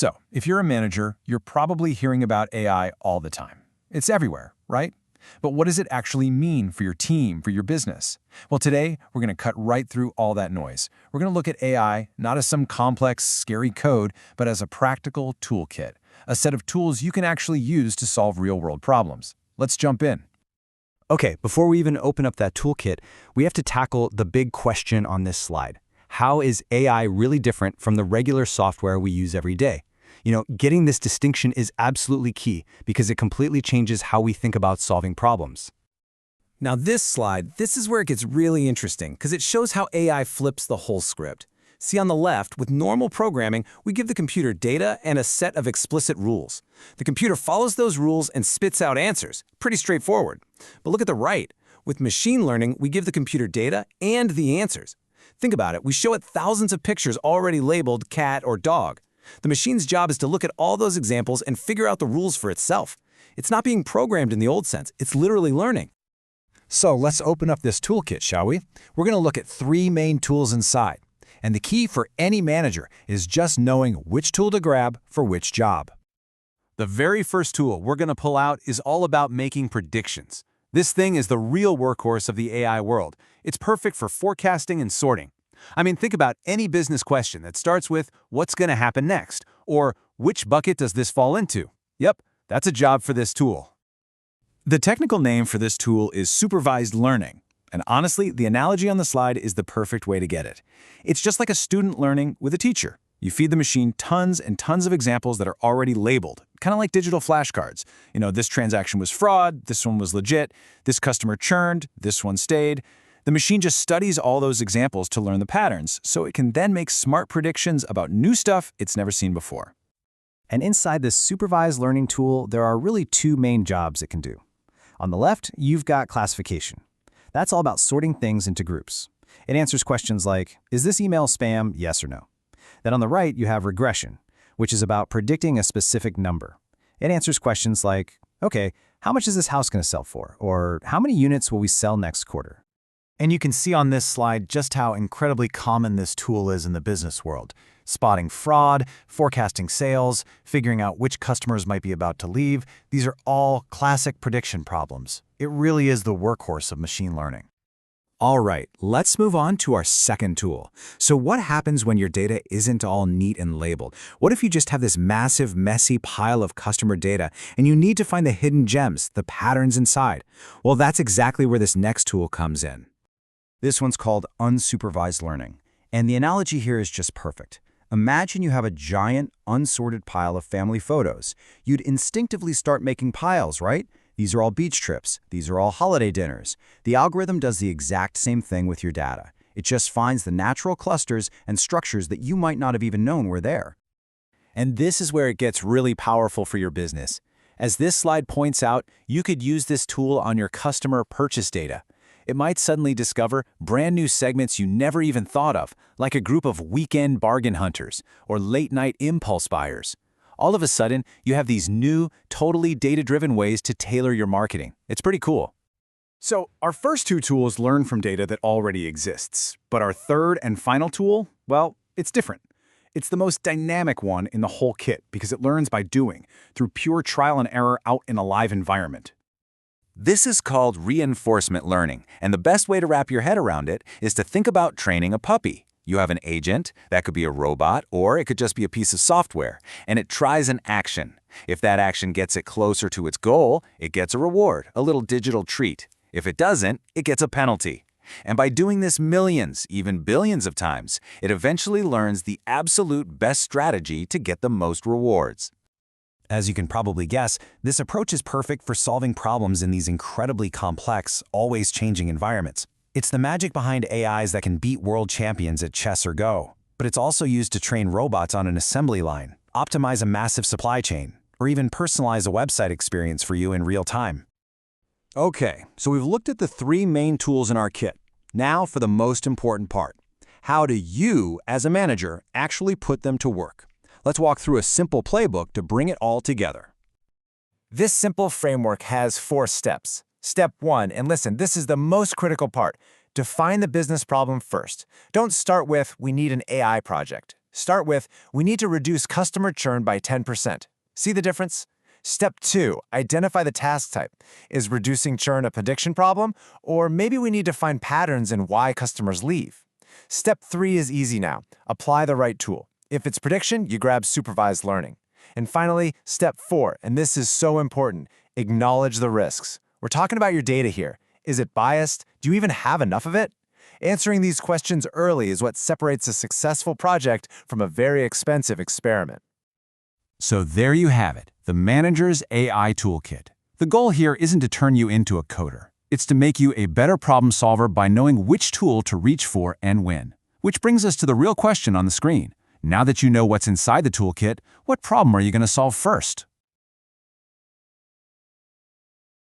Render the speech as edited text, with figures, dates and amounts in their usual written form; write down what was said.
So, if you're a manager, you're probably hearing about AI all the time. It's everywhere, right? But what does it actually mean for your team, for your business? Well, today, we're going to cut right through all that noise. We're going to look at AI not as some complex, scary code, but as a practical toolkit, a set of tools you can actually use to solve real-world problems. Let's jump in. Okay, before we even open up that toolkit, we have to tackle the big question on this slide. How is AI really different from the regular software we use every day? Getting this distinction is absolutely key because it completely changes how we think about solving problems. Now this slide, this is where it gets really interesting because it shows how AI flips the whole script. See on the left, with normal programming, we give the computer data and a set of explicit rules. The computer follows those rules and spits out answers. Pretty straightforward. But look at the right. With machine learning, we give the computer data and the answers. Think about it. We show it thousands of pictures already labeled cat or dog. The machine's job is to look at all those examples and figure out the rules for itself. It's not being programmed in the old sense. It's literally learning. So let's open up this toolkit, shall we? We're going to look at three main tools inside. And the key for any manager is just knowing which tool to grab for which job. The very first tool we're going to pull out is all about making predictions. This thing is the real workhorse of the AI world. It's perfect for forecasting and sorting. Think about any business question that starts with, what's going to happen next? Or, which bucket does this fall into? Yep, that's a job for this tool. The technical name for this tool is supervised learning. And honestly, the analogy on the slide is the perfect way to get it. It's just like a student learning with a teacher. You feed the machine tons and tons of examples that are already labeled, kind of like digital flashcards. This transaction was fraud, this one was legit, this customer churned, this one stayed. The machine just studies all those examples to learn the patterns, so it can then make smart predictions about new stuff it's never seen before. And inside this supervised learning tool, there are really two main jobs it can do. On the left, you've got classification. That's all about sorting things into groups. It answers questions like, is this email spam, yes or no? Then on the right, you have regression, which is about predicting a specific number. It answers questions like, okay, how much is this house going to sell for? Or how many units will we sell next quarter? And you can see on this slide just how incredibly common this tool is in the business world. Spotting fraud, forecasting sales, figuring out which customers might be about to leave, these are all classic prediction problems. It really is the workhorse of machine learning. All right, let's move on to our second tool. So what happens when your data isn't all neat and labeled? What if you just have this massive, messy pile of customer data and you need to find the hidden gems, the patterns inside? Well, that's exactly where this next tool comes in. This one's called unsupervised learning. And the analogy here is just perfect. Imagine you have a giant, unsorted pile of family photos. You'd instinctively start making piles, right? These are all beach trips. These are all holiday dinners. The algorithm does the exact same thing with your data. It just finds the natural clusters and structures that you might not have even known were there. And this is where it gets really powerful for your business. As this slide points out, you could use this tool on your customer purchase data. It might suddenly discover brand new segments you never even thought of, like a group of weekend bargain hunters or late-night impulse buyers. All of a sudden, you have these new, totally data-driven ways to tailor your marketing. It's pretty cool. So our first two tools learn from data that already exists. But our third and final tool, well, it's different. It's the most dynamic one in the whole kit because it learns by doing, through pure trial and error out in a live environment. This is called reinforcement learning, and the best way to wrap your head around it is to think about training a puppy. You have an agent, that could be a robot, or it could just be a piece of software, and it tries an action. If that action gets it closer to its goal, it gets a reward, a little digital treat. If it doesn't, it gets a penalty. And by doing this millions, even billions of times, it eventually learns the absolute best strategy to get the most rewards. As you can probably guess, this approach is perfect for solving problems in these incredibly complex, always changing environments. It's the magic behind AIs that can beat world champions at chess or Go. But it's also used to train robots on an assembly line, optimize a massive supply chain, or even personalize a website experience for you in real time. Okay, so we've looked at the three main tools in our kit. Now for the most important part. How do you, as a manager, actually put them to work? Let's walk through a simple playbook to bring it all together. This simple framework has 4 steps. Step 1, and listen, this is the most critical part. Define the business problem first. Don't start with, we need an AI project. Start with, we need to reduce customer churn by 10%. See the difference? Step 2, identify the task type. Is reducing churn a prediction problem? Or maybe we need to find patterns in why customers leave. Step 3 is easy now. Apply the right tool. If it's prediction, you grab supervised learning. And finally, step 4, and this is so important, acknowledge the risks. We're talking about your data here. Is it biased? Do you even have enough of it? Answering these questions early is what separates a successful project from a very expensive experiment. So there you have it, the Manager's AI Toolkit. The goal here isn't to turn you into a coder. It's to make you a better problem solver by knowing which tool to reach for and when. Which brings us to the real question on the screen. Now that you know what's inside the toolkit, what problem are you going to solve first?